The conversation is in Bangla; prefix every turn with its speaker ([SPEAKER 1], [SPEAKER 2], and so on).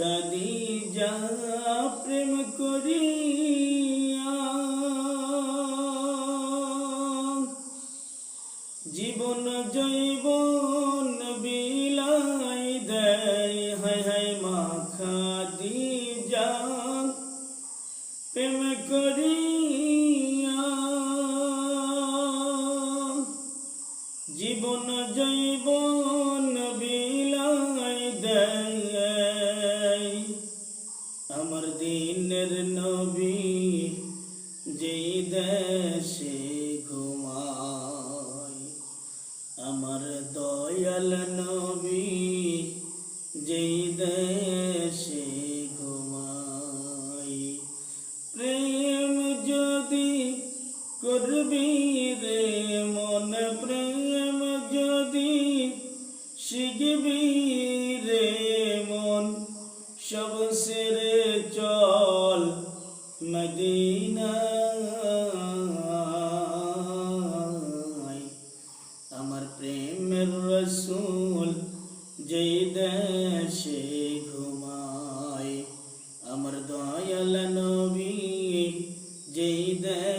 [SPEAKER 1] খাদিজা প্রেম করিয়া জীবন জৈবন বিলাই দেয়। হায় হায় মা খাদিজা প্রেম করিয়া জীবন জৈবন বিলাই দেয়। আমার দিনের নবী যেই দেশে ঘুমায়, আমার দয়াল নবী যেই দেশে ঘুমায়। প্রেম যদি করবি রে মন, প্রেম যদি শিখবি রে মন, সব ছেড়ে চল মদিনায়। আমার প্রেমের রসূল যেই দেশে ঘুমায়, আমার দয়াল নবী যেই দেশে